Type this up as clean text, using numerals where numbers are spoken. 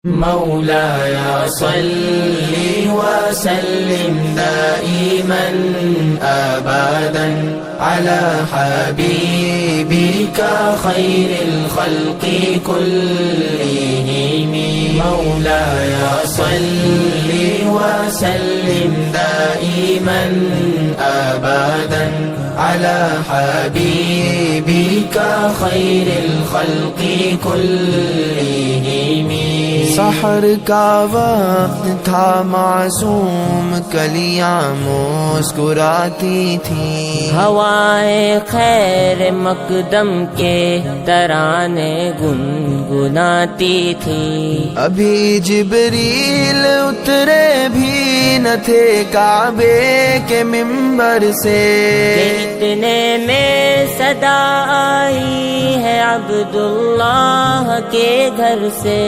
مولاي صل وسلم دائما أبدا على حبيبك خير الخلق كلهم. مولاي صل وسلم دائما أبدا على حبيبك خير الخلق كلهم. सहर का वक्त था मासूम कलियां मुस्कुराती थी, हवाएं खैर मकदम के तराने गुनगुनाती थी। अभी जिब्रील उतरे भी न थे काबे के मिंबर से, इतने में सदा आई है अब्दुल्लाह के घर से।